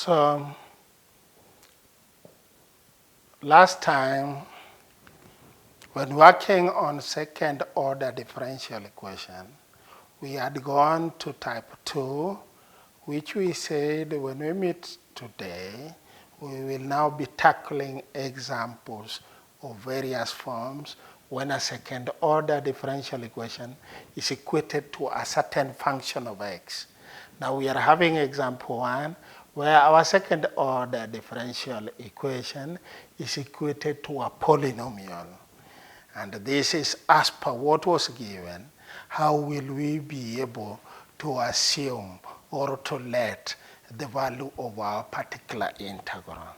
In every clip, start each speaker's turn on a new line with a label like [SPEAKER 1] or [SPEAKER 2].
[SPEAKER 1] So last time, when working on second order differential equation, we had gone to type 2, which we said when we meet today, we will now be tackling examples of various forms when a second order differential equation is equated to a certain function of x. Now we are having example 1, where our second order differential equation is equated to a polynomial. And this is as per what was given. How will we be able to assume or to let the value of our particular integral?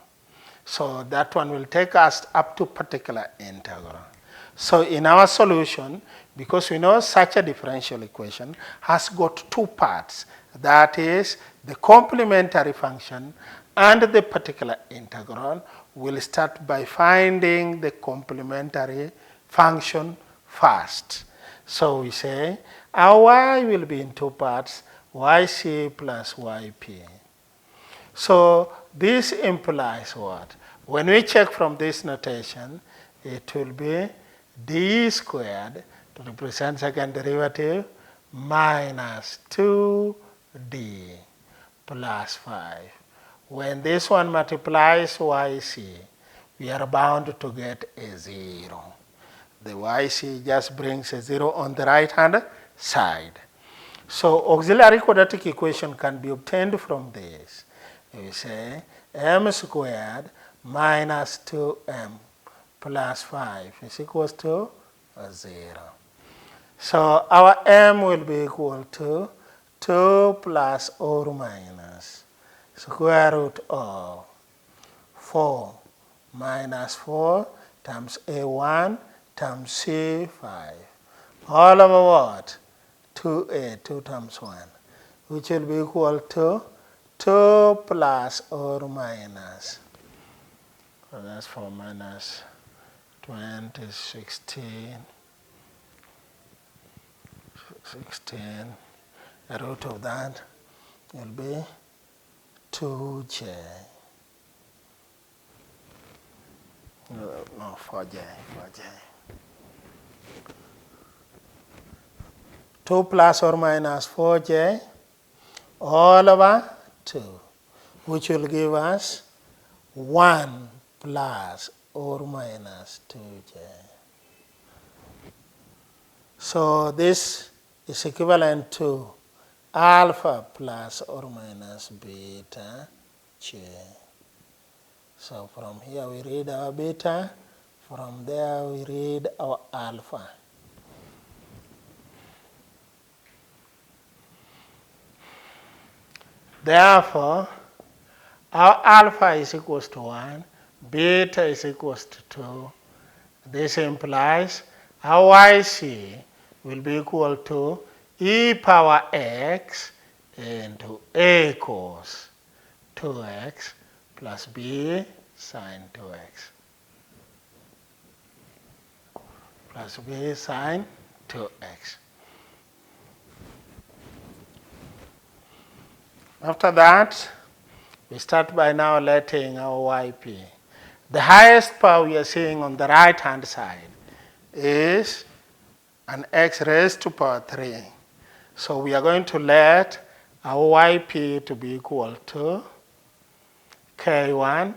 [SPEAKER 1] So that one will take us up to particular integral. So in our solution, because we know such a differential equation has got two parts, that is the complementary function and the particular integral, we'll start by finding the complementary function first. So we say our y will be in two parts, yc plus yp. So this implies what? When we check from this notation, it will be d squared to represent second derivative minus 2d plus 5. When this one multiplies yc, we are bound to get a 0. The yc just brings a 0 on the right hand side. So auxiliary quadratic equation can be obtained from this. We say m squared minus 2m plus 5 is equals to 0. So our m will be equal to 2 plus or minus square root of 4 minus 4 times a1 times c5. All over what? 2a, 2 times 1, which will be equal to 2 plus or minus. So that's 4 minus 20, 16. The root of that will be 2j. No, 4j. 2 plus or minus 4j all over 2, which will give us 1 plus or minus 2j. So this is equivalent to alpha plus or minus beta j. So from here we read our beta, from there we read our alpha. Therefore, our alpha is equals to 1, beta is equals to 2. This implies our yc will be equal to e power x into a cos 2x plus b sine 2x plus b sine 2x. After that, we start by now letting our yp. The highest power we are seeing on the right hand side is an x raised to power 3. So we are going to let our yp to be equal to k1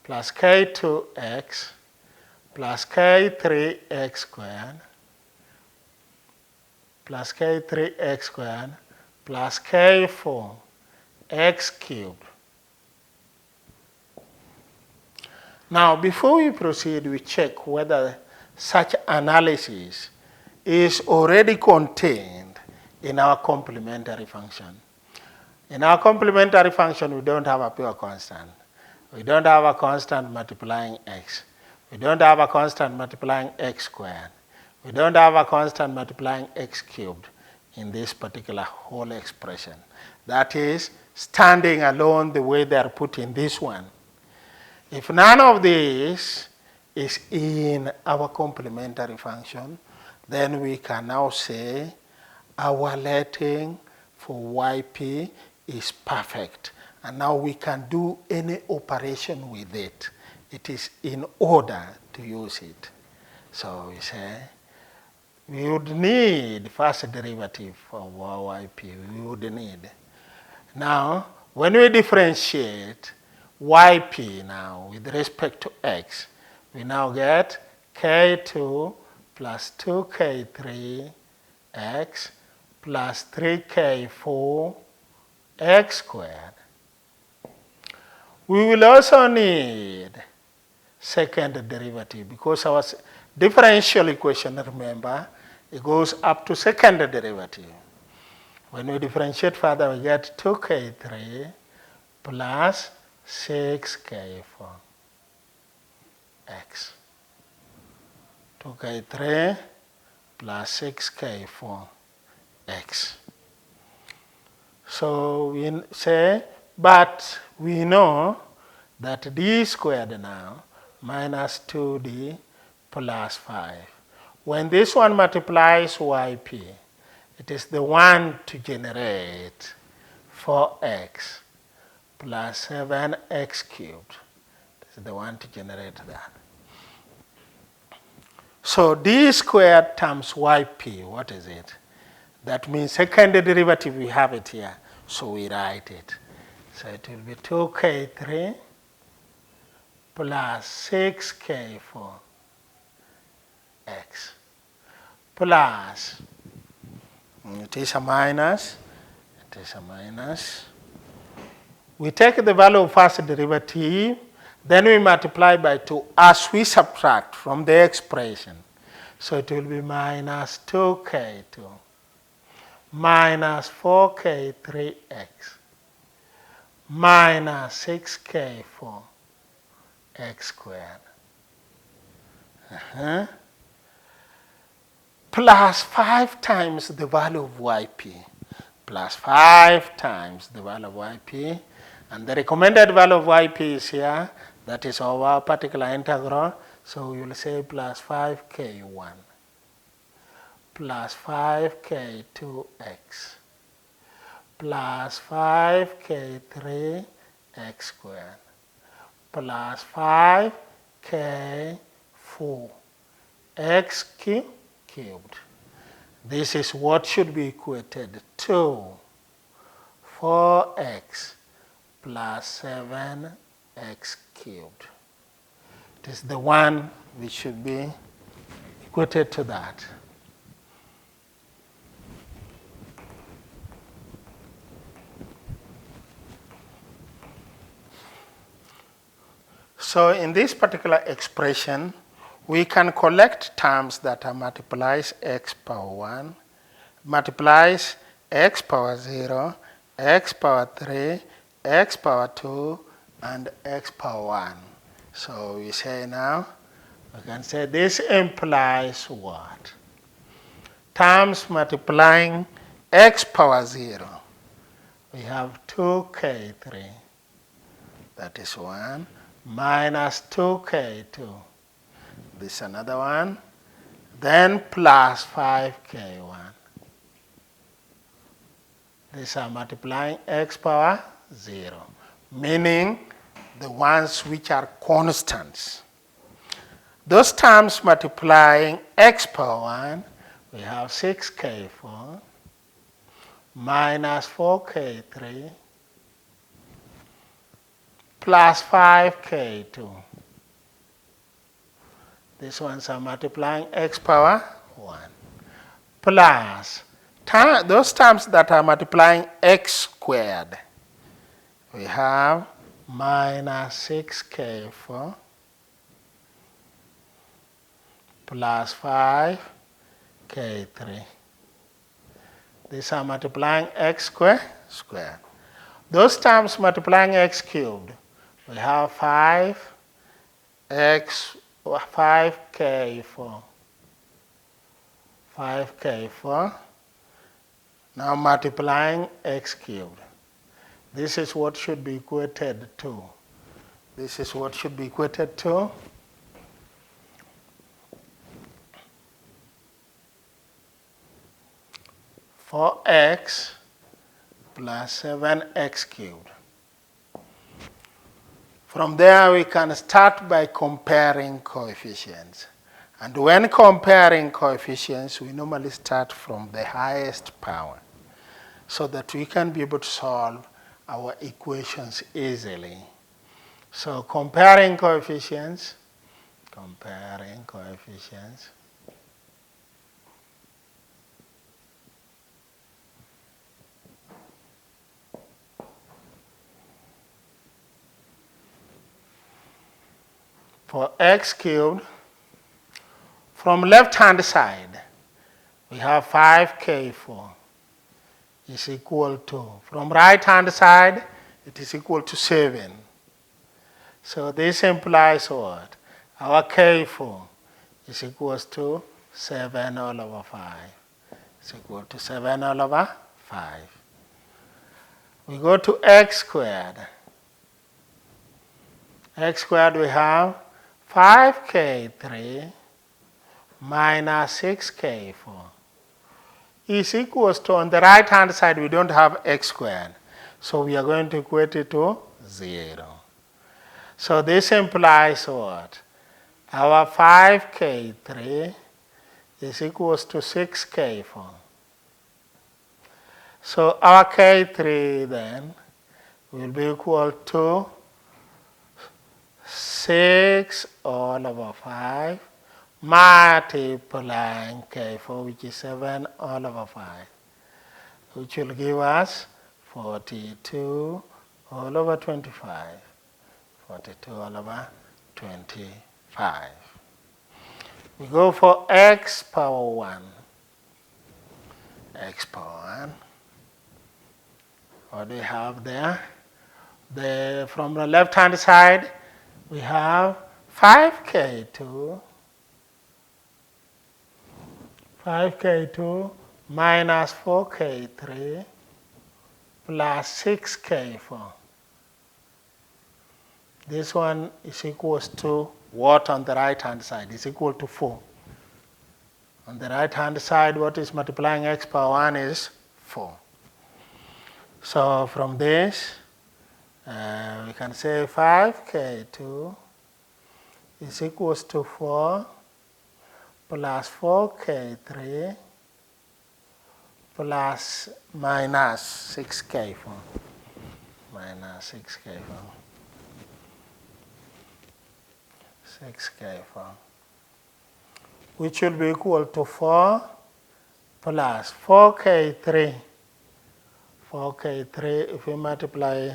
[SPEAKER 1] plus k2x plus k3x squared plus k3x squared plus k4 x cubed. Now, before we proceed, we check whether such analysis is already contained in our complementary function. In our complementary function, we don't have a pure constant. We don't have a constant multiplying x. We don't have a constant multiplying x squared. We don't have a constant multiplying x cubed in this particular whole expression. That is, standing alone the way they are put in this one. If none of this is in our complementary function, then we can now say our letting for yp is perfect And now we can do any operation with it. It is in order to use it. So we say we would need first derivative of yp. We would need. Now, when we differentiate yp now with respect to x, we now get k2 plus 2k3 x plus 3k4 x squared. We will also need second derivative because our differential equation, remember, it goes up to second derivative. When we differentiate further, we get 2k3 plus 6k4 x. 2k3 plus 6k4 x. So we say, but we know that d squared now minus 2d plus 5. When this one multiplies yp, it is the one to generate 4x plus 7x cubed. This is the one to generate that. So d squared times yp, what is it? That means second derivative, we have it here, so we write it. So it will be 2k3 plus 6k4 x plus, it is a minus, it is a minus. We take the value of first derivative, then we multiply by 2 as we subtract from the expression. So it will be minus 2k2 minus 4k3x minus 6k4 x squared plus 5 times the value of yp, plus 5 times the value of yp, and the recommended value of yp is here, that is our particular integral, so we will say plus 5k1 plus 5k2x plus 5k3 x squared plus 5k4 x cubed. This is what should be equated to 4x plus 7x cubed. It is the one which should be equated to that. So in this particular expression, we can collect terms that are multiplies x power 1, multiplies x power 0, x power 3, x power 2, and x power 1. So we say now, we can say this implies what? Terms multiplying x power 0. We have 2k3, that is 1, minus 2k2. This is another one. Then plus 5k1. These are multiplying x power 0, meaning the ones which are constants. Those terms multiplying x power 1, we have 6k4 minus 4k3 plus 5k2. These ones are multiplying x power 1. Plus, those terms that are multiplying x squared, we have minus 6k4 plus 5k3. These are multiplying x squared. Those terms multiplying x cubed, we have 5k4. Now multiplying x cubed. This is what should be equated to. 4x plus 7x cubed. From there, we can start by comparing coefficients. And when comparing coefficients, we normally start from the highest power so that we can be able to solve our equations easily. So comparing coefficients, for x cubed, from left-hand side, we have 5k4 is equal to, from right-hand side, it is equal to 7. So this implies what? Our k4 is equals to 7 all over 5. It's equal to 7 all over 5. We go to x squared. X squared, we have 5k3 minus 6k4 is equals to, on the right hand side we don't have x squared, so we are going to equate it to 0. So this implies what? Our 5k3 is equals to 6k4. So our k3 then will be equal to 6 all over 5 multiplying k4, which is 7 all over 5, which will give us 42 all over 25. 42 all over 25. We go for x power 1. X power 1. What do we have there? From the left-hand side, we have 5k2 minus 4k3 plus 6k4. This one is equals to what on the right-hand side? It's equal to 4. On the right-hand side, what is multiplying x power 1 is 4. So from this, we can say 5k2 is equals to 4 plus 4k3 plus minus 6k4. Minus 6k4. 6k4. Which will be equal to 4 plus 4k3. 4k3, if we multiply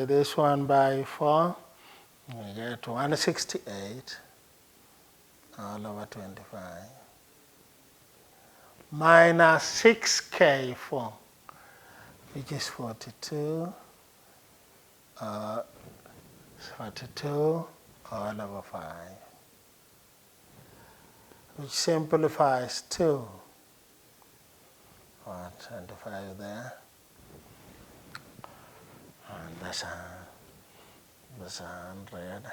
[SPEAKER 1] this one by 4, we get 168 all over 25 minus 6k4, which is 42 all over 5, which simplifies to 125 there, and that's 100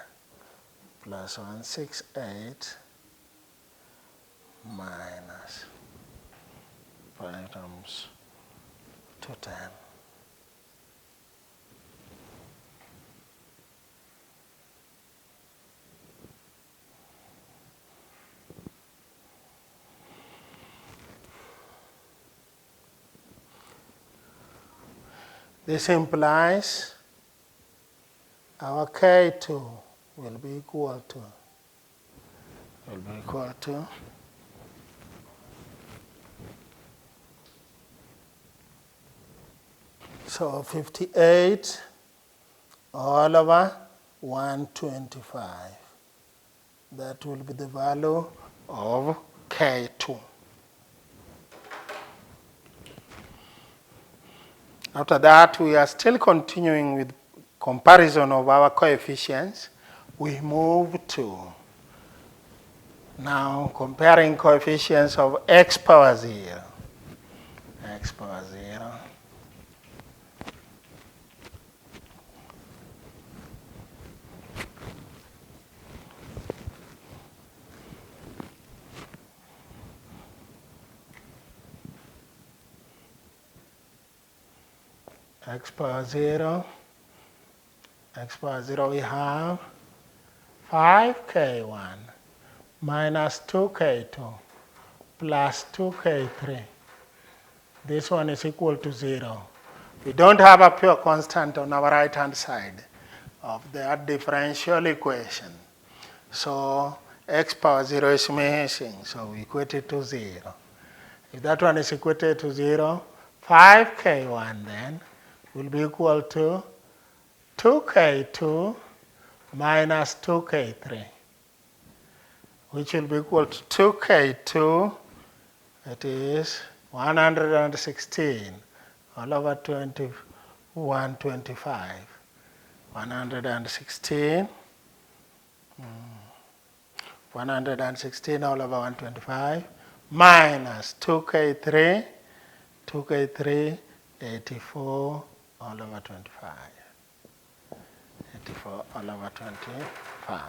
[SPEAKER 1] plus 168 minus 5 times 210. This implies our K2 will be equal to so 58 all over 125. That will be the value of K2. After that, we are still continuing with comparison of our coefficients. We move to now comparing coefficients of x power 0. X power 0. x power 0, we have 5k1 minus 2k2 plus 2k3. This one is equal to 0. We don't have a pure constant on our right-hand side of that differential equation. So x power 0 is missing, so we equate it to 0. If that one is equated to 0, 5k1 then will be equal to 2k2 minus 2k3, which will be equal to 2k2, that is 116 all over 125. 116 all over 125 minus 2k3, 84 all over 25. 84 all over 25.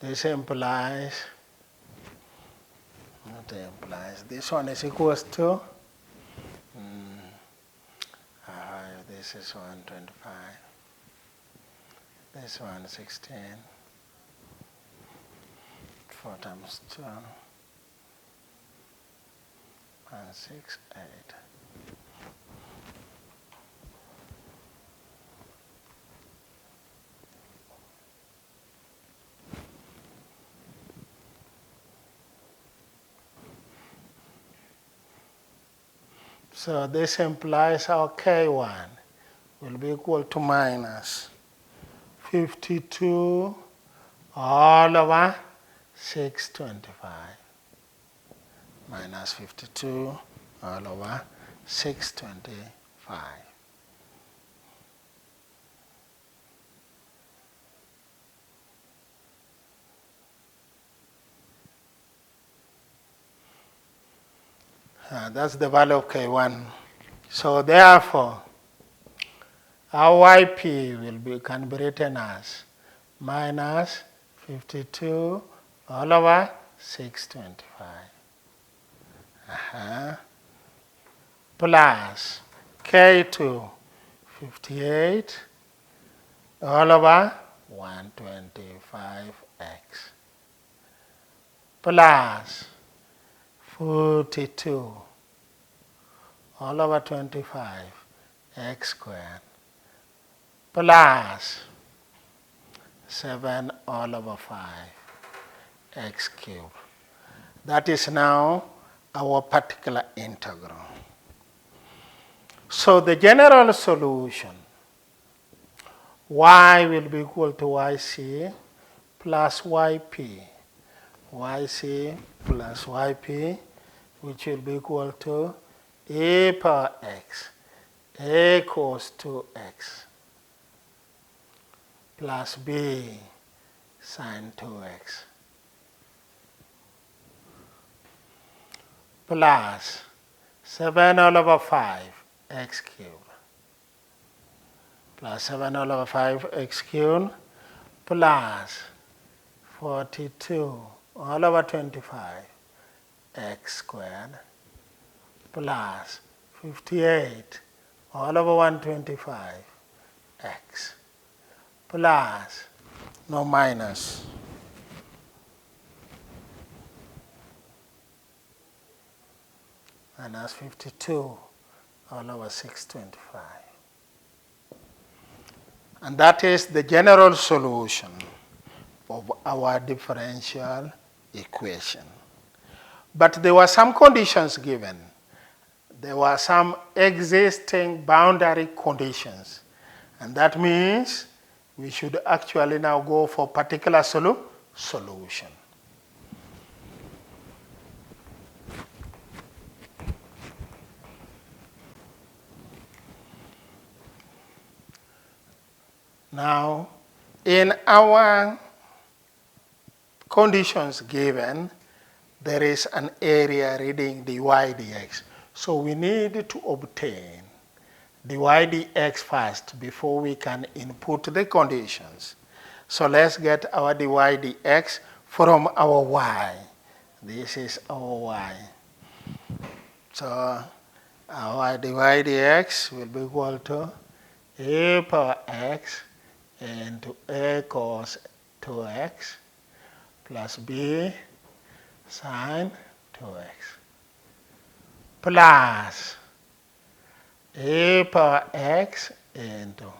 [SPEAKER 1] This implies this one is equals to, this is 125, this one 16, 4 times 2, 1, 6, 8. So this implies our k1 will be equal to minus 52 all over 625. Minus 52 all over 625. That's the value of k1. So therefore, our yp can be written as minus 52 all over 625. Plus k2, 58 all over 125x. Plus 42 all over 25 x squared plus 7 all over 5 x cubed. That is now our particular integral. So the general solution, y will be equal to yc plus yp. Yc plus yp, which will be equal to a power x, a cos 2x, plus b sine 2x, plus 7 all over 5 x cubed, plus 7 all over 5 x cubed, plus 42 all over 25 x squared, plus 58 all over 125 x, plus, no minus, minus 52 all over 625. And that is the general solution of our differential equation. But there were some conditions given. There were some existing boundary conditions. And that means we should actually now go for particular solution. Now, in our conditions given, there is an area reading dy dx. So we need to obtain dy dx first before we can input the conditions. So let's get our dy dx from our y. This is our y. So our dy dx will be equal to a power x into a cos 2x plus b sine 2x plus a power x into,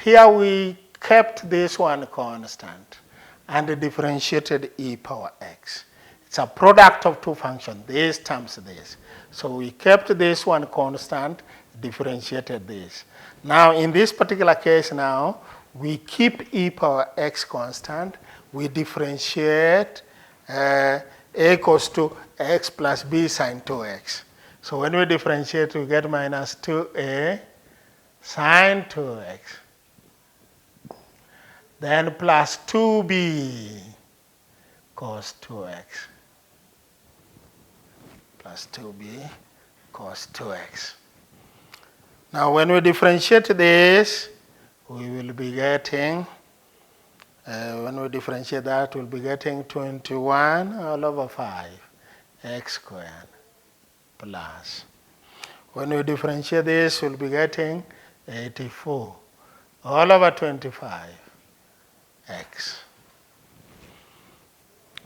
[SPEAKER 1] here we kept this one constant and differentiated e power x. It's a product of two functions, this times this. So we kept this one constant, differentiated this. Now in this particular case now, we keep e power x constant, we differentiate a equals to x plus b sine 2x. So when we differentiate, we get minus 2a sine 2x. Then plus 2b cos 2x. Plus 2b cos 2x. Now when we differentiate this, we will be getting, when we differentiate that, we'll be getting 21 all over 5 x squared plus. When we differentiate this, we'll be getting 84 all over 25 x.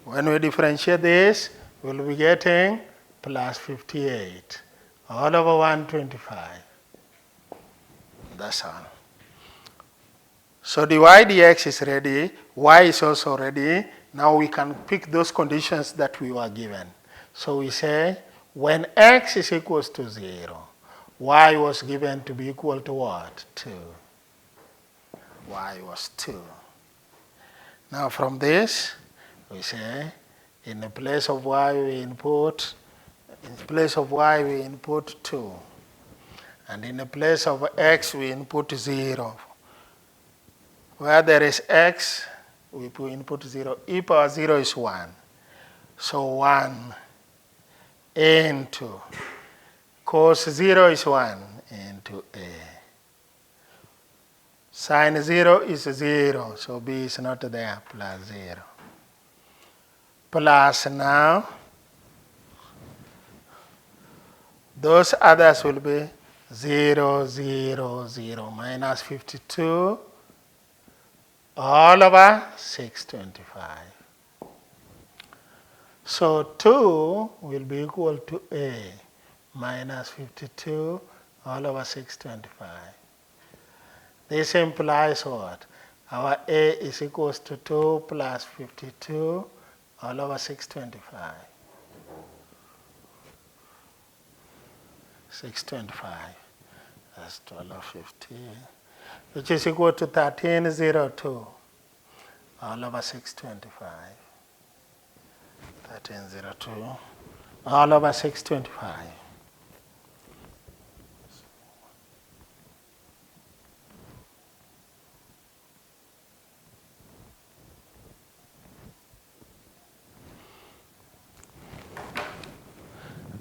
[SPEAKER 1] When we differentiate this, we'll be getting plus 58 all over 125. That's all. So dy dx is ready, y is also ready. Now we can pick those conditions that we were given. So we say when x is equals to 0, y was given to be equal to what? 2. Y was 2. Now from this, we say in the place of y we input, 2. And in the place of x we input 0. Where there is x, we input 0. E power 0 is 1. So 1 into cos 0 is 1 into a. Sine 0 is 0, so b is not there, plus 0. Plus now, those others will be 0, 0, 0, minus 52 all over 625. So 2 will be equal to a minus 52 all over 625. This implies what? Our a is equals to 2 plus 52 all over 625. 625, that's 1250, which is equal to 1302 all over 625. 1302 all over 625.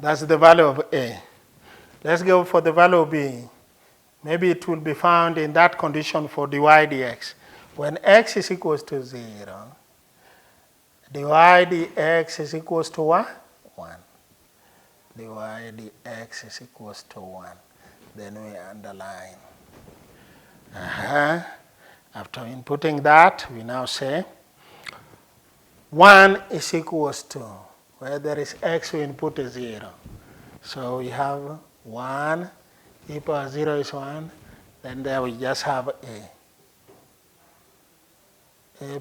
[SPEAKER 1] That's the value of a. Let's go for the value of b. Maybe it will be found in that condition for dy dx. When x is equals to 0, dy dx is equals to what? 1. Dy dx is equals to 1. Then we underline. After inputting that, we now say 1 is equals to, where there is x, we input a 0. So we have 1, e power 0 is 1, then there we just have a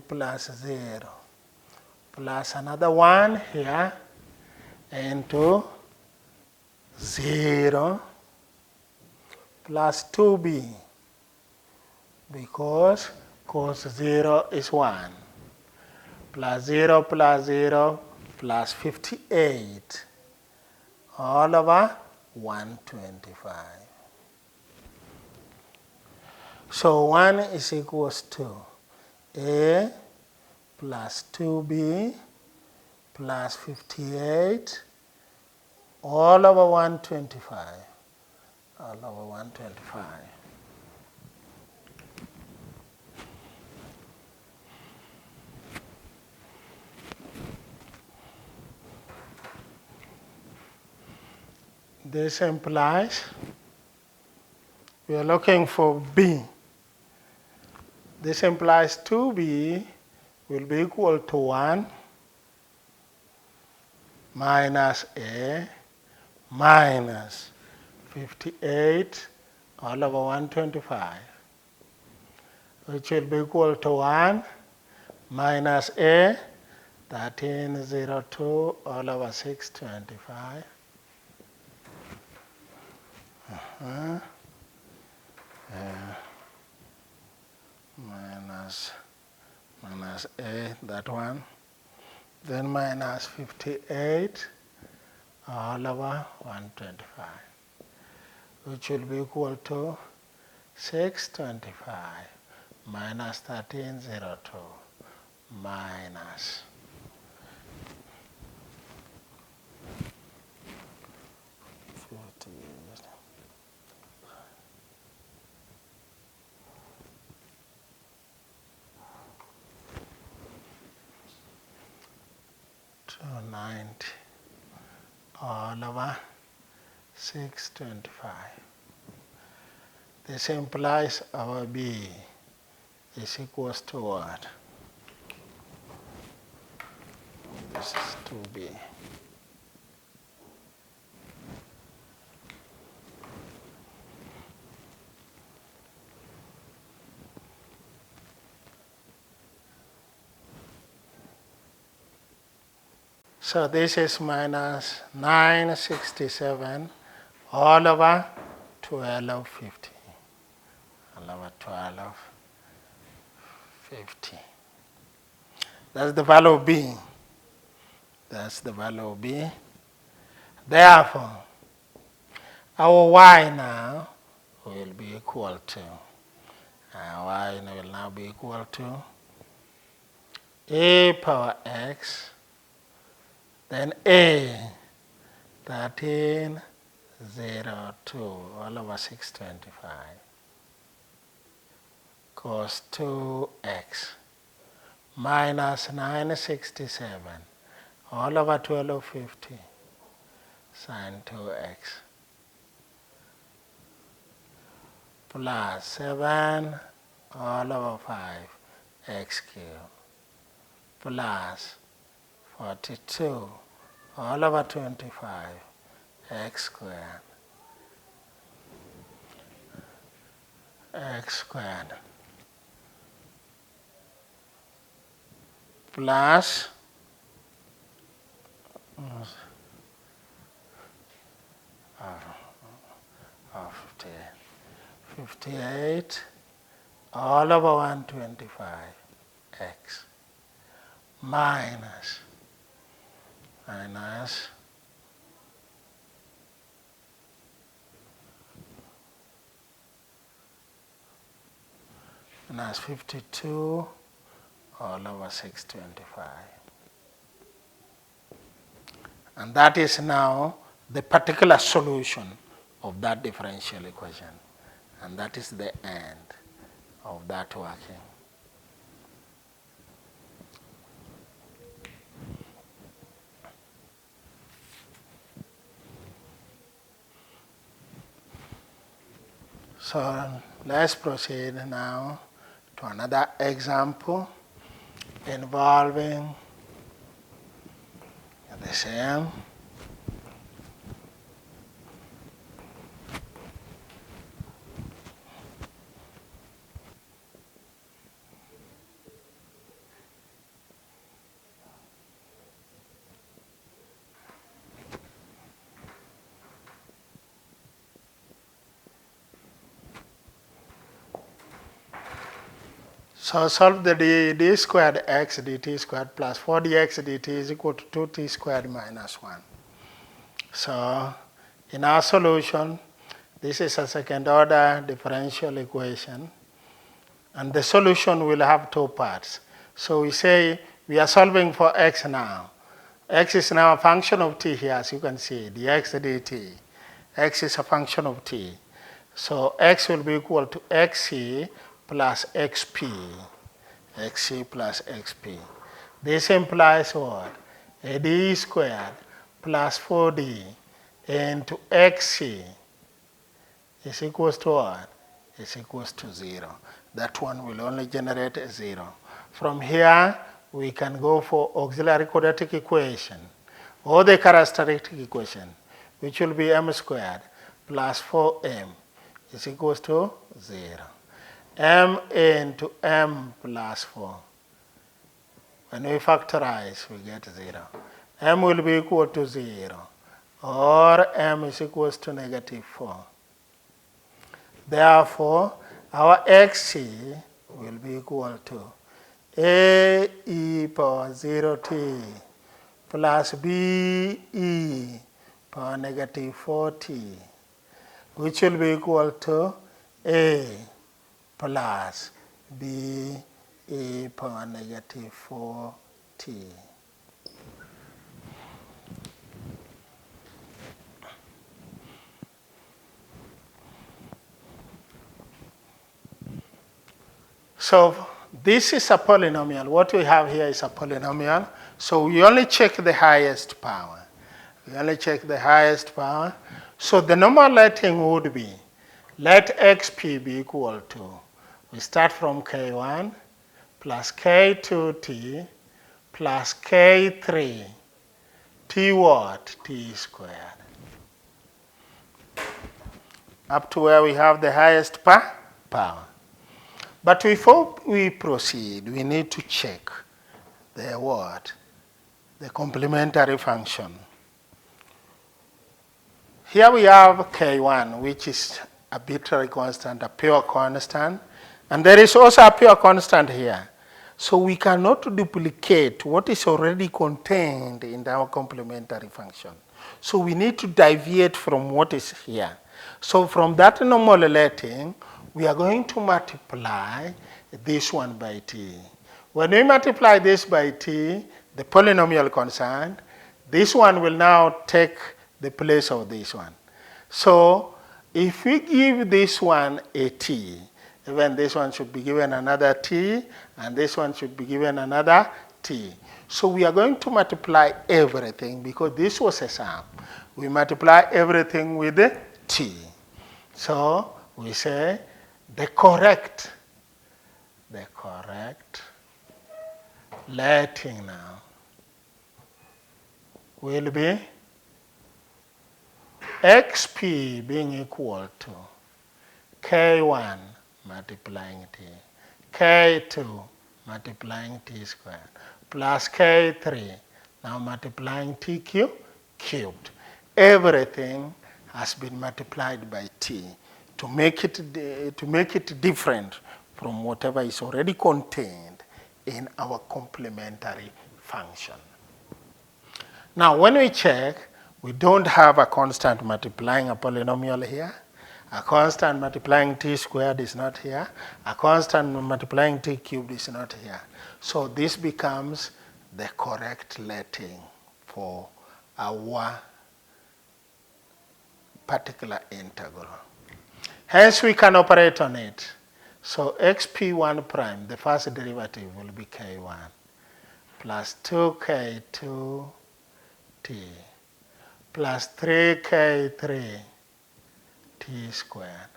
[SPEAKER 1] plus 0, plus another 1 here, into 0, plus 2b, because cos 0 is 1, plus 0 plus 0, plus 58, all over 125. So 1 is equals to a plus 2b plus 58 all over 125. All over 125. This implies we are looking for B. This implies 2B will be equal to 1 minus A minus 58 all over 125, which will be equal to 1 minus A 1302 all over 625. Minus A, that one, then minus 58 all over 125, which will be equal to 625 minus 1302 minus 58. 290 all over 625. This implies our B is equals to what? This is 2B. So this is minus 967 all over 1250. All over 1250. That's the value of B. That's the value of B. Therefore, our Y now will be equal to, Y will now be equal to A power X, then A 1302 all over 625 cos 2x minus 967 all over 1250 sin 2x plus 7 all over 5 x cubed plus 42 all over 25 x squared plus 58 all over 125 x minus minus 52 all over 625. And that is now the particular solution of that differential equation. And that is the end of that working. So let's proceed now to another example involving the same So solve the d squared x dt squared plus 4dx dt is equal to 2t squared minus 1. So in our solution, this is a second order differential equation. And the solution will have two parts. So we say we are solving for x now. X is now a function of t here, as you can see, dx dt. X is a function of t. So x will be equal to xc plus xp. xc plus xp. This implies what? A d squared plus 4d into xc is equals to what? Is equals to 0. That one will only generate a 0. From here, we can go for auxiliary quadratic equation or the characteristic equation, which will be m squared plus 4m is equals to 0. M into m plus 4. When we factorize, we get 0. M will be equal to 0, or m is equals to negative 4. Therefore, our xc will be equal to a e power 0t plus b e power negative 4t, which will be equal to a plus b e power negative 4t. So this is a polynomial. What we have here is a polynomial. So we only check the highest power. We only check the highest power. So the normal letting would be, let xp be equal to, we start from k1 plus k2t plus k3 t what? T squared. Up to where we have the highest power. But before we proceed, we need to check the what? The complementary function. Here we have k1, which is a arbitrary constant, a pure constant, and there is also a pure constant here. So we cannot duplicate what is already contained in our complementary function. So we need to deviate from what is here. So from that normal letting, we are going to multiply this one by t. When we multiply this by t, the polynomial constant, this one will now take the place of this one. So if we give this one a t, even this one should be given another t, and this one should be given another t. So we are going to multiply everything because this was a sum. We multiply everything with the t. So we say the correct letting now will be xp being equal to k1 multiplying t, k2 multiplying t squared, plus k3 now multiplying t cubed. Everything has been multiplied by t to make it different from whatever is already contained in our complementary function. Now, when we check, we don't have a constant multiplying a polynomial here. A constant multiplying t squared is not here. A constant multiplying t cubed is not here. So this becomes the correct letting for our particular integral. Hence, we can operate on it. So xp1 prime, the first derivative will be k1 plus 2k2t plus 3k3 t squared.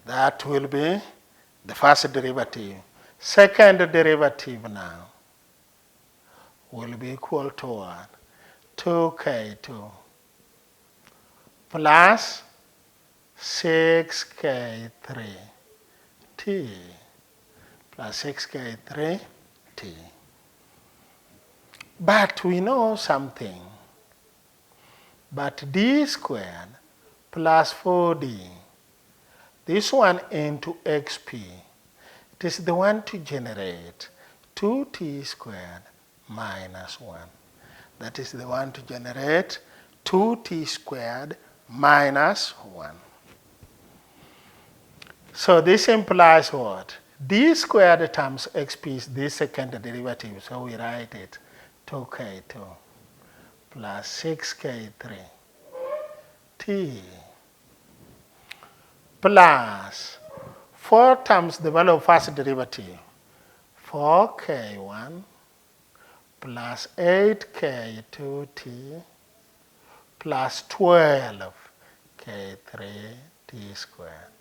[SPEAKER 1] That will be the first derivative. Second derivative now will be equal to what? 2k2 plus 6k3 t plus 6k3 t. But we know something. But d squared plus 4d, this one into xp, it is the one to generate 2t squared minus 1. That is the one to generate 2t squared minus 1. So this implies what? D squared times xp is the second derivative, so we write it 2k2 plus 6k3 t plus 4 times the value of first derivative, 4k1 plus 8k2t plus 12 k3 t squared.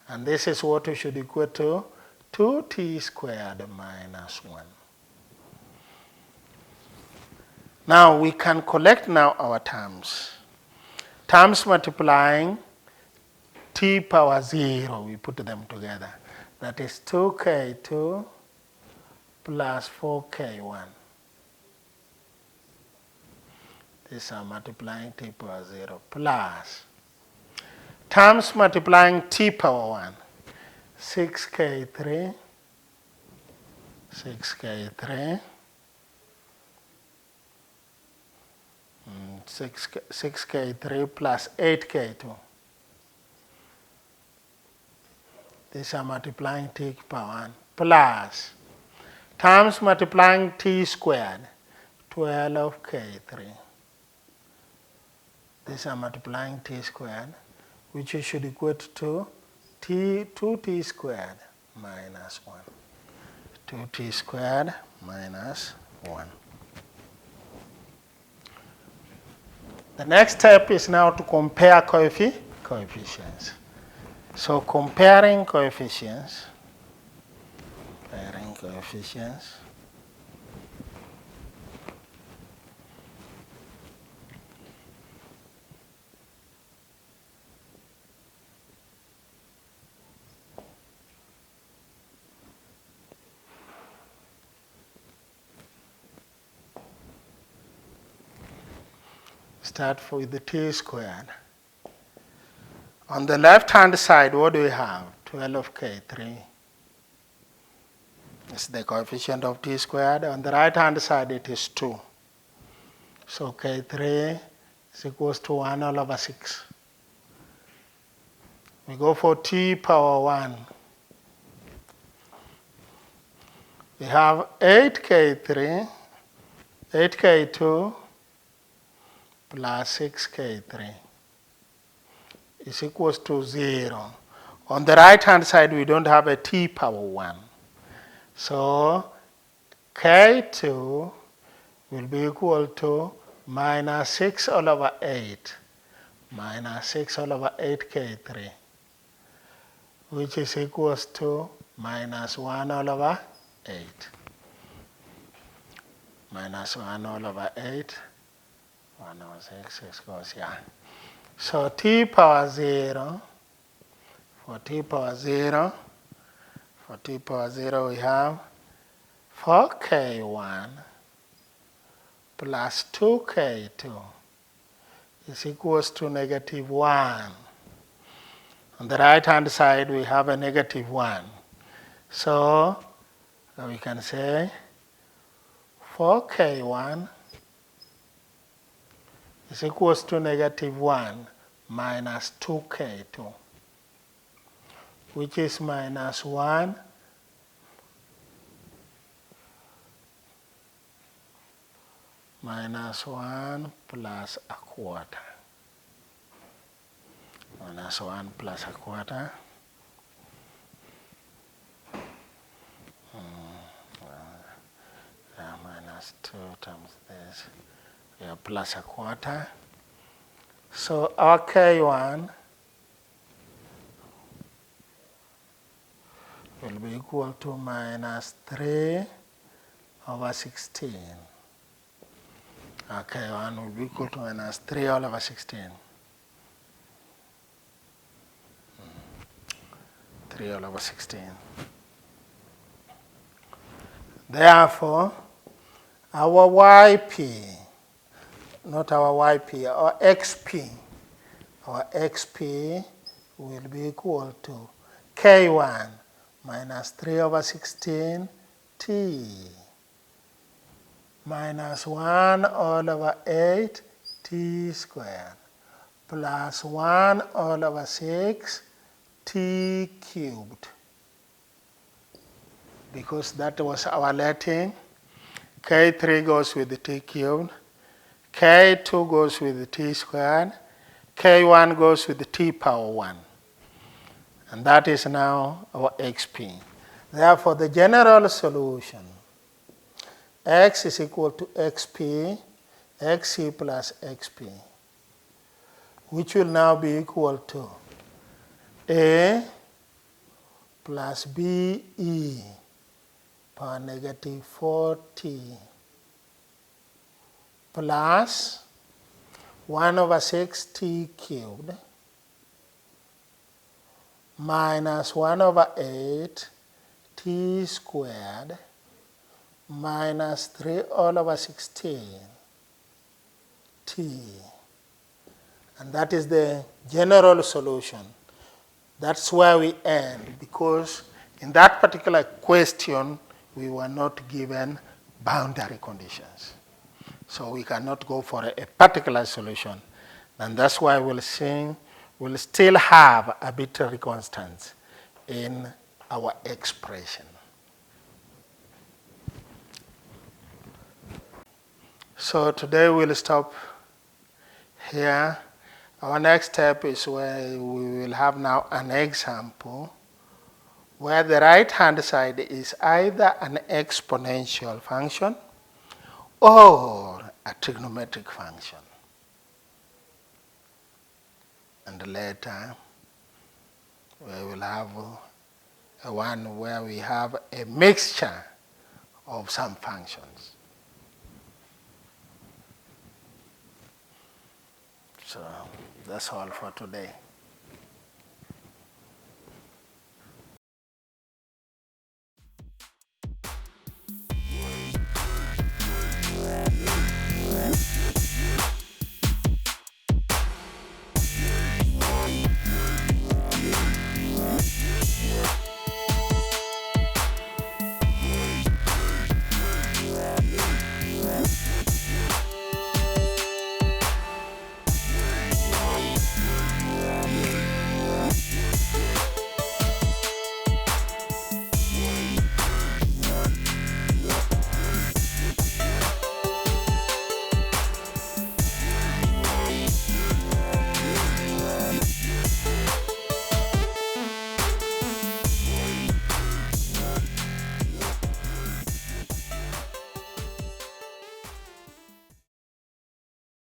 [SPEAKER 1] And this is what we should equate to 2t squared minus 1. Now we can collect now our terms. Terms multiplying t power 0, we put them together. That is 2k2 plus 4k1. These are multiplying t power 0 plus terms multiplying t power 1, 6k3 6k3 plus 8k2. These are multiplying t power 1 plus terms multiplying t squared, 12k3. These are multiplying t squared, which you should equate to 2t squared minus 1. 2t squared minus 1. The next step is now to compare coefficients. So comparing coefficients, start with the t squared. On the left-hand side, what do we have? 12k3 is the coefficient of t squared. On the right-hand side, it is 2. So k3 is equals to 1 all over 6. We go for t power 1. We have 8k3, 8k2 plus 6k3 is equals to 0. On the right-hand side, we don't have a t power 1. So k2 will be equal to minus 6 all over 8, minus 6 all over 8k3, which is equals to minus 1 all over 8. Minus 1 all over 8. 1 over 6 goes here. So t power 0, for t power 0, we have 4k1 plus 2k2 is equals to negative 1. On the right-hand side, we have a negative 1. So we can say 4k1 is equals to negative 1 minus 2k2, which is minus 1 plus a quarter. Minus 1 plus a quarter. Minus 2 times this. Plus a quarter. So our k1 will be equal to minus 3 over 16. Our k1 will be equal to minus 3 all over 16. 3 all over 16. Therefore, our yp, not our yp, our xp will be equal to k1 minus 3 over 16 t minus 1 all over 8 t squared plus 1 all over 6 t cubed. Because that was our letting, k3 goes with the t cubed, k2 goes with the t squared, k1 goes with the t power 1. And that is now our xp. Therefore, the general solution, x is equal to xp, xc plus xp. which will now be equal to A plus BE power negative 4t plus 1 over 6t cubed minus 1 over 8 t squared minus 3 all over 16 t. And that is the general solution. That's where we end, because in that particular question, we were not given boundary conditions. So we cannot go for a particular solution. And that's why we'll still have arbitrary constants in our expression. So today we'll stop here. Our next step is where we will have now an example where the right-hand side is either an exponential function or a trigonometric function. And later, we will have a one where we have a mixture of some functions. So that's all for today.